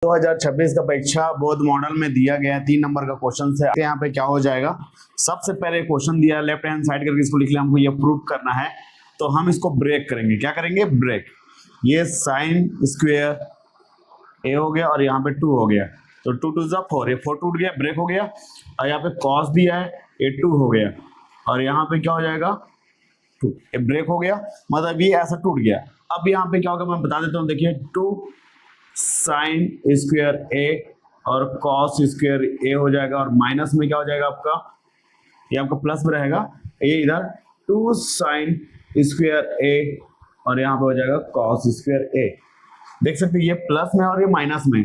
2026 का परीक्षा board model में दिया गया है 3 नंबर का क्वेश्चन है। यहाँ पे क्या हो जाएगा, सबसे पहले क्वेश्चन दिया लेफ्ट हैंड साइड करके इसको लिख लिया, हमको ये प्रूव करना है तो हम इसको ब्रेक करेंगे। क्या करेंगे? ब्रेक। ये साइन स्क्वायर ए हो गया और यहाँ पे 2 हो गया, तो 2 2 जा 4, ये 4 टूट गया, ब्रेक हो गया। और यहाँ पे कॉस दिया है, ये 2 हो गया और यहाँ पे क्या हो जाएगा 2, ये ब्रेक हो गया, मतलब ये ऐसा टूट गया। अब यहाँ पे क्या होगा मैं बता देता हूँ, देखिए 2 साइन स्क्वायर ए और कॉस स्क्वायर ए हो जाएगा और माइनस में क्या हो जाएगा आपका, ये आपका प्लस में रहेगा, ये इधर 2 साइन स्क्वायर ए और यहाँ पे हो जाएगा कॉस स्क्वायर ए। देख सकते हैं ये प्लस में और ये माइनस में,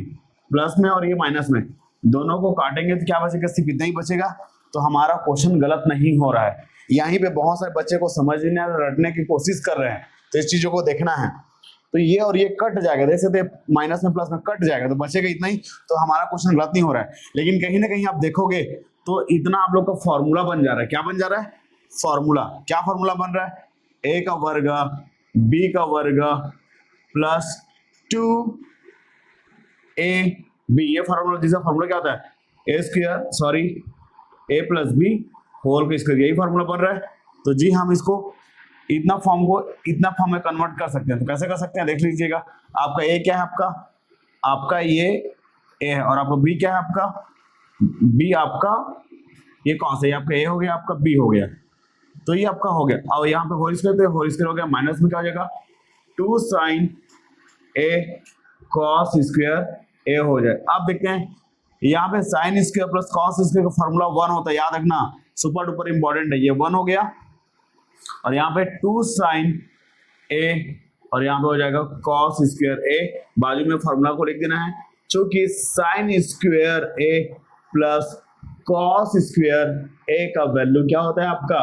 प्लस में और ये माइनस में, दोनों को काटेंगे तो क्या बचेगा, सिर्फ इतना ही बचेगा। तो हमारा क्वेश्चन गलत नहीं हो रहा है। यहीं पे बहुत सारे बच्चे को समझने और रटने की कोशिश कर रहे हैं, तो इस चीजों को देखना है। तो ये और ये कट जाएगा, देख सकते माइनस में प्लस में कट जाएगा, तो बचेगा इतना ही। तो हमारा क्वेश्चन गलत नहीं हो रहा है। लेकिन कहीं ना कहीं आप देखोगे तो इतना आप लोग का फॉर्मूला बन जा रहा है। क्या बन जा रहा है? फॉर्मूला। क्या फॉर्मूला बन रहा है? ए का वर्ग बी का वर्ग प्लस 2 ए बी, ये फॉर्मूला, जिसका फॉर्मूला क्या होता है, ए स्क्वायर सॉरी ए प्लस बी होल का स्क्वायर, यही फॉर्मूला बन रहा है। तो जी हम इसको इतना फॉर्म को इतना फॉर्म में कन्वर्ट कर सकते हैं। तो कैसे कर सकते हैं, देख लीजिएगा। आपका ए क्या है, आपका ये ए है और आपका बी क्या है, आपका बी, आपका ये कौन सा, ये आपका ए हो गया, आपका बी हो गया, तो ये आपका हो गया। और यहाँ पे होल स्क्वायर, तो होल स्क्वायर हो गया, माइनस में क्या हो जाएगा 2 साइन ए कॉस स्क्वायर ए हो जाए। अब देखते हैं यहाँ पे sine square plus cos square का फॉर्मूला 1 होता है, याद रखना, सुपर डुपर इंपॉर्टेंट है। ये 1 हो गया और यहाँ पे 2 साइन ए और यहाँ पे हो जाएगा कॉस स्क्वायर ए। बाजू में फॉर्मूला को लिख देना है, क्योंकि साइन स्क्वायर ए प्लस कॉस स्क्वायर ए का वैल्यू क्या होता है, आपका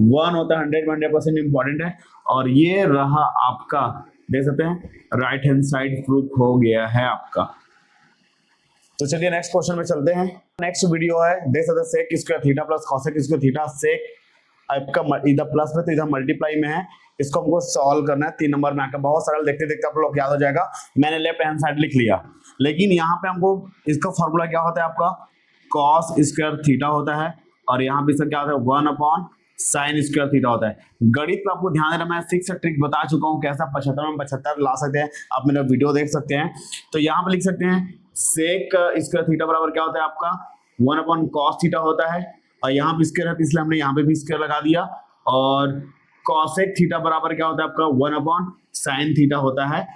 1 होता है। 100% इंपॉर्टेंट है। और ये रहा आपका, देख सकते हैं राइट हैंड साइड प्रूफ हो गया है आपका। तो चलिए नेक्स्ट क्वेश्चन में चलते हैं। नेक्स्ट वीडियो है, देख सकते हैं sec square theta plus cosec square theta. Sec आपका इधर प्लस में तो इधर मल्टीप्लाई में है, इसको हमको सॉल्व करना है 3 नंबर में आकर। बहुत सरल, देखते देखते आप लोग याद हो जाएगा। मैंने लेफ्ट हैंड साइड लिख लिया, लेकिन यहाँ पे हमको इसका फॉर्मूला क्या होता है, आपका कॉस स्क्वायर थीटा होता है और यहाँ पे इसका क्या होता है 1 अपॉन साइन स्क्वायर थीटा होता है। गणित में आपको ध्यान देना, मैं 6 ट्रिक बता चुका हूँ कैसा 75 में 75 ला सकते हैं, आप मेरा वीडियो देख सकते हैं। तो यहाँ पे लिख सकते हैं सेक स्क्वायर थीटा बराबर क्या होता है, आपका 1 अपॉन कॉस थीटा होता है और यहाँ पे स्क्वायर है, इसलिए हमने यहाँ पे भी स्क्वायर लगा दिया। और कॉसेक थीटा बराबर क्या होता है, आपका 1 अपॉन साइन थीटा होता है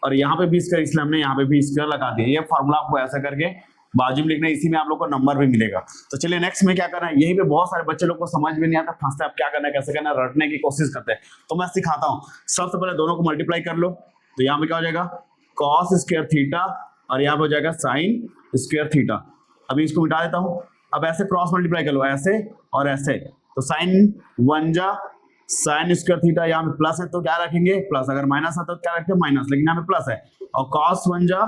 और यहाँ पे भी स्क्वायर, इसलिए हमने यहाँ पे भी स्क्वायर लगा दिया। ये फॉर्मूला आपको ऐसा करके बाजू में लिखना है, इसी में आप लोग को नंबर भी मिलेगा। तो चलिए नेक्स्ट में क्या करना है, यहीं पे बहुत सारे बच्चे लोग को समझ में नहीं आता, फंसते हैं, आप क्या करना है कैसे करना है, रटने की कोशिश करते हैं। तो मैं सिखाता हूँ। सबसे पहले दोनों को मल्टीप्लाई कर लो, तो यहाँ पे क्या हो जाएगा कॉस स्क्वायर थीटा और यहाँ पे हो जाएगा साइन स्क्वायर थीटा। अभी इसको मिटा देता हूँ। अब ऐसे क्रॉस मल्टीप्लाई कर लो, ऐसे और ऐसे, तो साइन 1 जा साइन स्क्वायर थीटा, यहाँ पे प्लस है तो क्या रखेंगे प्लस, अगर माइनस आता तो क्या रखते हैं माइनस, लेकिन यहाँ पे प्लस है। और कॉस 1 जा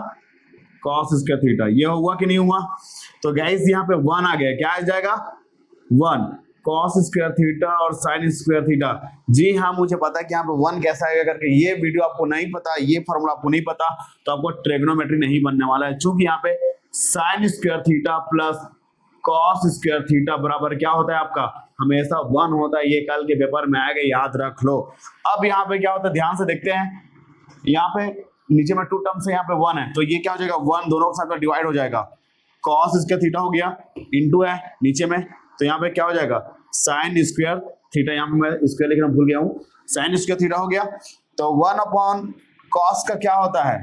कॉस स्क्वायर थीटा, ये हुआ कि नहीं हुआ? तो गाइस यहाँ पे 1 आ गया, क्या आ जाएगा 1 कॉस स्क्वायर थीटा और साइन स्क्वायर थीटा। जी हाँ, मुझे पता है कि यहाँ पे 1 कैसा आएगा करके। ये वीडियो आपको नहीं पता, ये फॉर्मूला आपको नहीं पता, तो आपको ट्रिग्नोमेट्री नहीं बनने वाला है। चूंकि यहाँ पे sine square theta plus cos square theta बराबर क्या होता है, आपका हमेशा 1 होता है। ये कल के पेपर में आएगा, याद रख लो। अब यहाँ पे क्या होता है, ध्यान से देखते हैं। यहाँ पे नीचे में 2 टर्म्स है, यहाँ पे 1 है, तो ये क्या हो जाएगा 1 दोनों के साथ में डिवाइड हो जाएगा। कॉस स्क्वायर थीटा हो गया, इंटू है नीचे में, तो यहाँ पे क्या हो जाएगा साइन स्क्वायर थीटा, यहाँ पे मैं स्क्वायर लिखना भूल गया हूँ, साइन स्क्वायर थीटा हो गया। तो 1 अपॉन कॉस का क्या होता है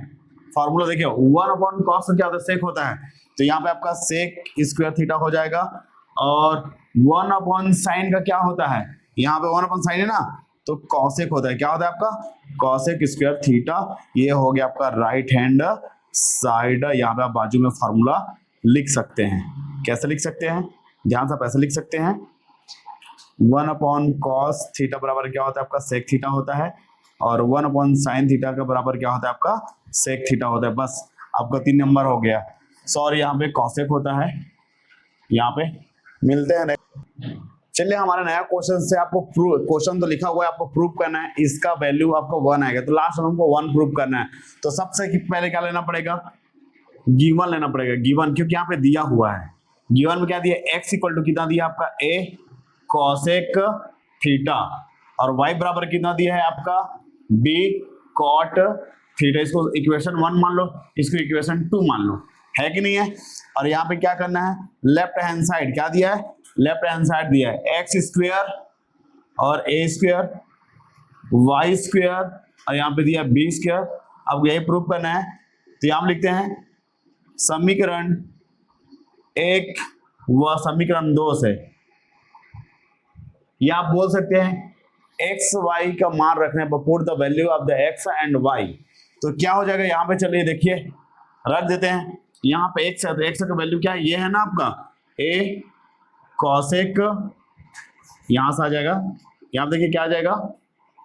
फॉर्मूला, देखिए 1 अपॉन कॉस का क्या होता है, सेक होता है। तो यहाँ पे आपका सेक स्क्वायर थीटा हो जाएगा। और 1 अपॉन साइन का क्या होता है, यहाँ पे 1 अपॉन साइन है ना, तो कॉसेक होता है। क्या होता है आपका कॉसेक स्क्वायर थीटा। ये हो गया आपका राइट हैंड साइड। यहाँ पे आप बाजू में फॉर्मूला लिख सकते हैं। कैसे लिख सकते हैं, ध्यान से आप ऐसे लिख सकते हैं 1 अपॉन कॉस थीटा बराबर क्या होता है, आपका सेक थीटा होता है। और 1 अपॉन साइन थीटा का बराबर क्या होता है, आपका सेक थीटा होता है। बस आपका 3 नंबर हो गया। सॉरी, यहाँ पे कॉसेक होता है। यहाँ पे मिलते हैं। चलिए हमारा नया क्वेश्चन से आपको क्वेश्चन तो लिखा हुआ है, आपको प्रूव करना है। इसका वैल्यू आपको 1 आएगा, तो लास्ट में हमको 1 प्रूव करना है। तो सबसे पहले क्या लेना पड़ेगा, गिवन लेना पड़ेगा, गिवन, क्योंकि यहाँ पे दिया हुआ है। गिवन में क्या दिया, x इक्वल टू कितना दिया आपका a cosec थीटा, और y बराबर कितना दिया है आपका b cot थीटा। इसको इक्वेशन 1 मान लो, इसको इक्वेशन 2 मान लो, है कि नहीं है। और यहाँ पे क्या करना है, लेफ्ट हैंड साइड क्या दिया है, लेफ्ट हैंड साइड दिया है एक्स स्क्वायर और ए स्क्वायर वाई स्क्वायर, और यहाँ पे दिया बी स्क्वायर। अब यही प्रूफ करना है, तो यहाँ लिखते हैं समीकरण 1 व समीकरण 2 से, या आप बोल सकते हैं एक्स वाई का मान रखने पर put the value of the X and Y. तो क्या हो जाएगा, यहाँ पे चलिए देखिए रख देते हैं, यहाँ पे एक्स है तो एक्स का वैल्यू क्या है, ये है ना आपका ए कॉसेक, यहां से आ जाएगा, यहाँ देखिए क्या आ जाएगा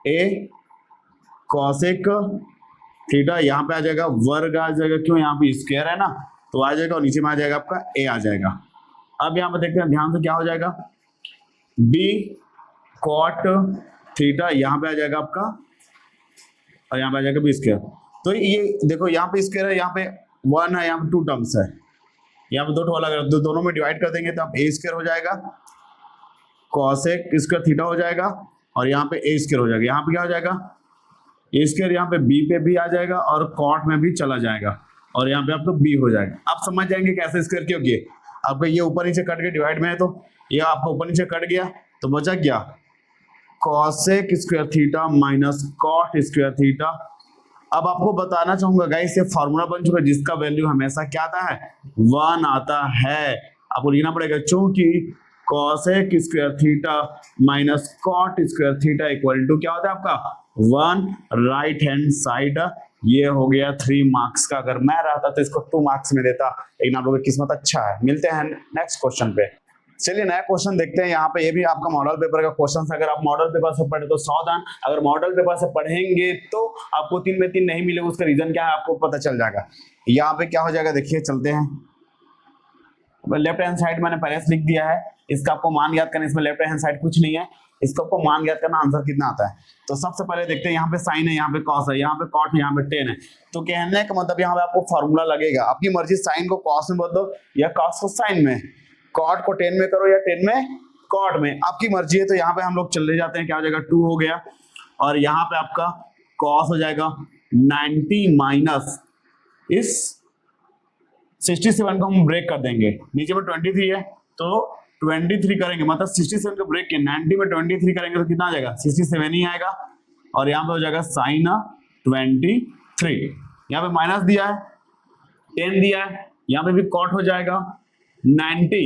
ए कॉसेक थीटा, यहाँ पे आ जाएगा वर्ग आ जाएगा, क्यों यहाँ पे स्क्वायर है ना, तो आ जाएगा, और नीचे में आ जाएगा आपका ए आ जाएगा। अब यहाँ पे देखते हैं ध्यान से क्या हो जाएगा, बी कॉट थीटा यहाँ पे आ जाएगा आपका, और यहाँ पे आ जाएगा बी स्क्वायर। तो ये देखो यहाँ पे स्क्वायर है, यहाँ पे 1 है, यहाँ पे 2 टर्म्स है, यहाँ पे 2 ठो अलग है, तो दोनों में डिवाइड कर देंगे तो ए स्क्वायर हो जाएगा, कॉसेक स्क्वायर थीटा हो जाएगा, और यहाँ पे ए स्क्वायर हो जाएगा। यहाँ पे क्या हो जाएगा, ए स्क्वायर यहाँ पे बी पे भी आ जाएगा और कॉट में भी चला जाएगा, और यहाँ पे आपको बी हो जाएगा। आप समझ जाएंगे कैसे स्क्वायर क्यों किए, आपका ये ऊपर नीचे कट के डिवाइड में है, तो ये आपका ऊपर नीचे कट गया, तो बचा क्या cosec square theta minus cot square theta. अब आपको बताना चाहूंगा गाइस, ये फॉर्मूला बन चुका है जिसका वैल्यू हमेशा क्या आता है 1 आता है। आपको लिखना पड़ेगा चूंकि cosec square theta minus cot square theta equal to क्या होता है आपका 1 राइट हैंड साइड। ये हो गया 3 मार्क्स का, अगर मैं रहता तो इसको 2 मार्क्स में देता, लेकिन आप लोगों की किस्मत अच्छा है। मिलते हैं नेक्स्ट क्वेश्चन पे। चलिए नया क्वेश्चन देखते हैं। यहाँ पे ये भी आपका मॉडल पेपर का क्वेश्चन है। अगर आप मॉडल पेपर से पढ़े तो सावधान, अगर मॉडल पेपर से पढ़ेंगे तो आपको 3 में 3 नहीं मिलेगा, उसका रीजन क्या है आपको पता चल जाएगा। यहाँ पे क्या हो जाएगा देखिए, चलते हैं लेफ्ट हैंड साइड मैंने पहले से लिख दिया है, इसका आपको मान याद करना, इसमें लेफ्ट हैंड साइड कुछ नहीं है, इसको आपको मान याद करना, आंसर कितना आता है। तो सबसे पहले देखते हैं, यहाँ पे साइन है, यहाँ पे कॉस है, यहाँ पे कॉट है, यहाँ पे टेन है। तो कहने का मतलब यहाँ पे आपको फॉर्मूला लगेगा, आपकी मर्जी साइन को कॉस में बदलो या कॉस को साइन में, कॉट को टेन में करो या टेन में कॉट में, आपकी मर्जी है। तो यहाँ पे हम लोग चले जाते हैं, क्या हो जाएगा 2 हो गया, और यहाँ पे आपका कॉस हो जाएगा 90 माइनस इस 67 को हम ब्रेक कर देंगे, नीचे में 23 है तो 23 करेंगे, मतलब 67 को ब्रेक किया, 90 में 23 करेंगे तो कितना आ जाएगा 67 ही आएगा, और यहाँ पे हो जाएगा साइन 23। यहाँ पे माइनस दिया है, 10 दिया है, यहाँ पे भी कॉट हो जाएगा 90,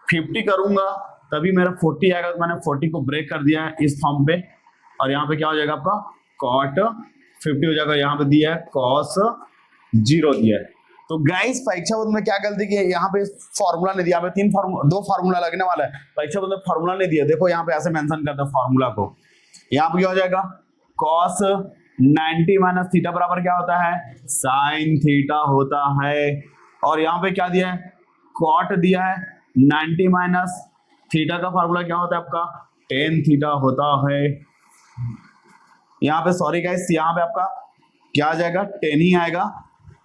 50 करूंगा तभी मेरा 40 आएगा, तो मैंने 40 को ब्रेक कर दिया है इस फॉर्म पे, और यहाँ पे क्या हो जाएगा आपका कॉट 50 हो जाएगा, यहाँ पे दिया है कॉस 0 दिया है। तो गाइस परीक्षा बोर्ड में क्या गलती की है, यहाँ पे फॉर्मूला नहीं दिया, यहाँ पे 2 फार्मूला लगने वाला है, परीक्षा बोर्ड में फॉर्मूला नहीं दिया। देखो यहाँ पे ऐसे मेंशन करते हैं फॉर्मूला को, यहाँ पे क्या हो जाएगा कॉस 90 माइनस थीटा बराबर क्या होता है साइन थीटा होता है, और यहाँ पे क्या दिया है कॉट दिया है 90 माइनस थीटा का फॉर्मूला क्या होता है आपका टेन थीटा होता है। यहाँ पे सॉरी गाइस, यहाँ पे आपका क्या आ जाएगा 10 ही आएगा,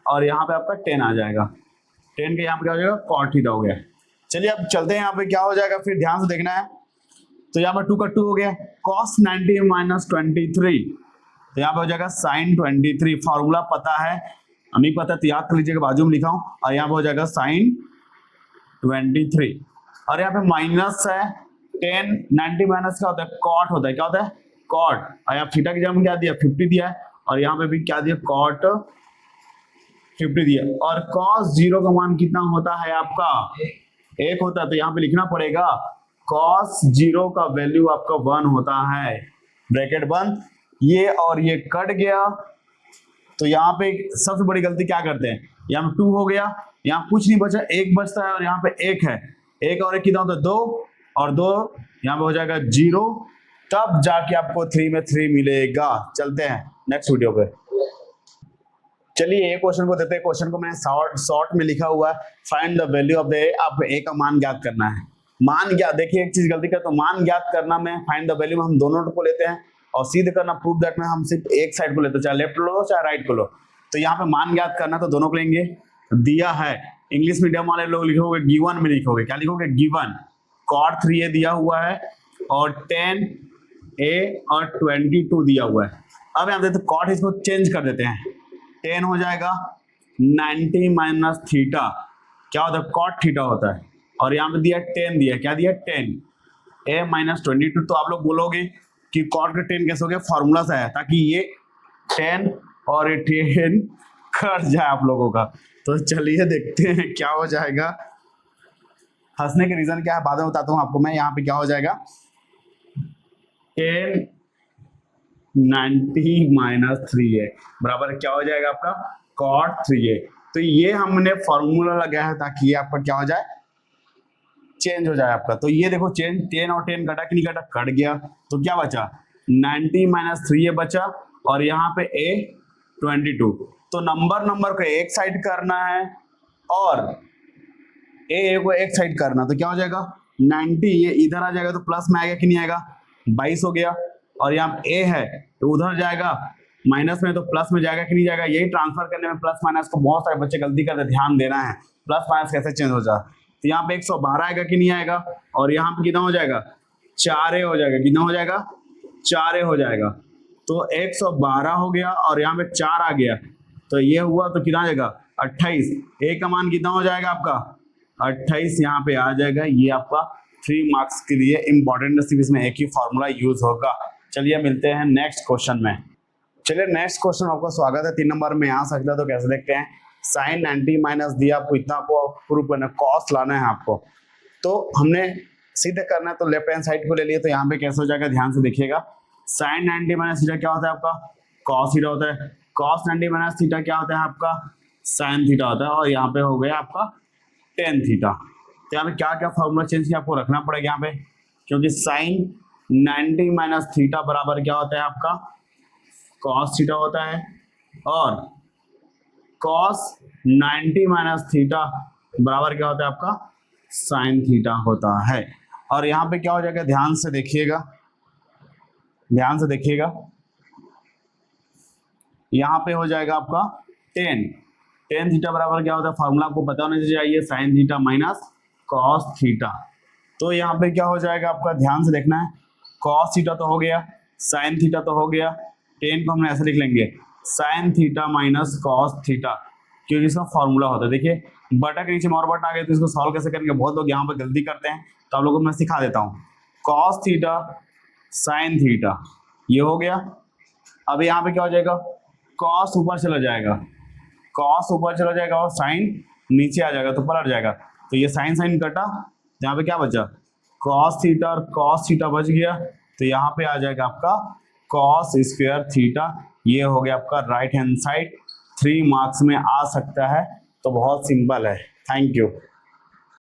और यहाँ पे आपका 10 आ जाएगा, 10 के यहाँ पे क्या हो जाएगा कॉट थीटा हो गया। चलिए अब चलते हैं यहाँ पे क्या हो जाएगा, फिर ध्यान से देखना है। तो यहाँ पे 2 का 2 हो गया, कॉस 90 माइनस 23, तो यहाँ पे हो जाएगा साइन 23। फॉर्मूला पता है, नहीं पता तो याद कर लीजिएगा, बाजू में लिखा हूँ, और यहाँ पे हो जाएगा साइन 23, और यहाँ पे माइनस है 10, 90 माइनस क्या होता है कॉट होता है, क्या होता है कॉट, और यहाँ थीटा की जगह में क्या दिया 50 दिया है, और यहाँ पे भी क्या दिया कॉट 50 दिया, और cos 0 का मान कितना होता है आपका 1 होता है, तो यहाँ पे लिखना पड़ेगा cos 0 का वैल्यू आपका 1 होता है, ब्रैकेट बंद, ये और ये कट गया। तो यहाँ पे सबसे बड़ी गलती क्या करते हैं, यहाँ पे 2 हो गया, यहाँ कुछ नहीं बचा, 1 बचता है, और यहाँ पे 1 है, 1 और 1 कितना होता है 2, और 2 यहाँ पे हो जाएगा 0, तब जाके आपको 3 में 3 मिलेगा। चलते हैं नेक्स्ट वीडियो पे। चलिए ये क्वेश्चन को देते हैं, क्वेश्चन को मैंने शॉर्ट में लिखा हुआ है, find the value of the ए, आपको ए का मान ज्ञात करना है। मान ज्ञात, देखिए एक चीज गलती कर, तो मान ज्ञात करना में फाइंड द वैल्यू में हम दोनों को लेते हैं, और सीधे करना प्रूव दैट में हम सिर्फ एक साइड को लेते हैं, चाहे लेफ्ट लो चाहे राइट को लो। तो यहाँ पे मान ज्ञात करना तो दोनों को लेंगे, दिया है, इंग्लिश मीडियम वाले लोग लिखोगे गिवन में लिखोगे, क्या लिखोगे, गिवन। cot 3a दिया हुआ है और 10a और 22 दिया हुआ है। अब यहाँ देखते cot, इसको चेंज कर देते हैं, 10 हो जाएगा 90 माइनस थीटा, क्या होता है, cot थीटा होता है। और यहाँ पे दिया 10 दिया, क्या दिया, 10 a माइनस 22। तो आप लोग बोलोगे कि cot का 10 कैसे हो गया, फॉर्मूला से है, ताकि ये 10 और ये 10 कट जाए आप लोगों का। तो चलिए देखते हैं क्या हो जाएगा। हंसने के रीजन क्या है बाद में बताता हूँ आपको मैं। यहाँ पे क्या हो जाएगा, 10 90 माइनस 3a बराबर क्या हो जाएगा आपका, cot 3a। तो ये हमने फॉर्मूला लगाया है ताकि ये आपका क्या हो जाए, चेंज हो जाए आपका। तो ये देखो चेंज, 10 और 10 कटा कि नहीं कटा, कट गया। तो क्या बचा, 90 माइनस 3a बचा और यहाँ पे a 22। तो नंबर को एक साइड करना है और a को एक साइड करना, तो क्या हो जाएगा, 90 ये इधर आ जाएगा तो प्लस में आएगा कि नहीं आएगा, 22 हो गया। और यहाँ a है तो उधर जाएगा माइनस में, तो प्लस में जाएगा कि नहीं जाएगा। यही ट्रांसफर करने में प्लस माइनस को बहुत सारे बच्चे गलती करते, ध्यान देना है प्लस माइनस कैसे चेंज हो जाए। तो यहाँ पे 112 आएगा कि नहीं आएगा, और यहाँ पे कितना हो जाएगा, 4a हो जाएगा, कितना हो जाएगा, 4a हो जाएगा। तो 112 हो गया और यहाँ पे 4 आ गया, तो ये हुआ तो कितना आ जाएगा, 28। a का मान कितना हो जाएगा आपका, 28 यहाँ पे आ जाएगा। ये आपका 3 मार्क्स के लिए इंपॉर्टेंट, सिर्फ इसमें एक ही फॉर्मूला यूज होगा। चलिए मिलते हैं नेक्स्ट क्वेश्चन में। चलिए नेक्स्ट क्वेश्चन आपका स्वागत है। 3 नंबर में आ सकता है, तो कैसे देखते हैं। साइन 90 माइनस दिया आपको, इतना आपको प्रूव करना है, कॉस लाना है आपको। तो हमने सीधे करना है, तो लेफ्ट हैंड साइड को ले लिए, तो यहाँ पे कैसे हो जाएगा, ध्यान से देखिएगा। साइन 90 माइनस थीटा क्या होता है आपका, कॉस थीटा होता है। कॉस 90 माइनस थीटा क्या होता है आपका, साइन थीटा होता है। और यहाँ पे हो गया आपका टेन थीटा। तो यहाँ पे क्या क्या फॉर्मूला चेंज किया आपको रखना पड़ेगा यहाँ पे, क्योंकि साइन 90 माइनस थीटा बराबर क्या होता है आपका, कॉस थीटा होता है। और कॉस 90 माइनस थीटा बराबर क्या होता है आपका, साइन थीटा होता है। और यहाँ पे क्या हो जाएगा, ध्यान से देखिएगा, ध्यान से देखिएगा। यहाँ पे हो जाएगा आपका टेन थीटा बराबर क्या होता है, फार्मूला आपको पता होना चाहिए, sine theta minus cos theta. तो यहाँ पे क्या हो जाएगा आपका, ध्यान से देखना है। कॉस थीटा तो हो गया, साइन थीटा तो हो गया, 10 को हमने ऐसे लिख लेंगे, sine theta minus cos theta, क्योंकि इसका फॉर्मूला होता है। देखिए बटा के नीचे में और बटा आ गया, तो इसको सॉल्व कैसे करेंगे, बहुत लोग यहाँ पर गलती करते हैं, तो आप लोगों को मैं सिखा देता हूँ। कॉस थीटा साइन थीटा ये हो गया। अब यहाँ पे क्या हो जाएगा, कॉस ऊपर चला जाएगा, कॉस ऊपर चला जाएगा और साइन नीचे आ जाएगा, तो पलट जाएगा। तो ये साइन साइन कटा, यहाँ पे क्या बचा, कॉस थीटा और कॉस थीटा बच गया। तो यहाँ पे आ जाएगा आपका कॉस स्क्वायर थीटा। ये हो गया आपका राइट हैंड साइड, 3 मार्क्स में आ सकता है। तो बहुत सिंपल है। Thank you.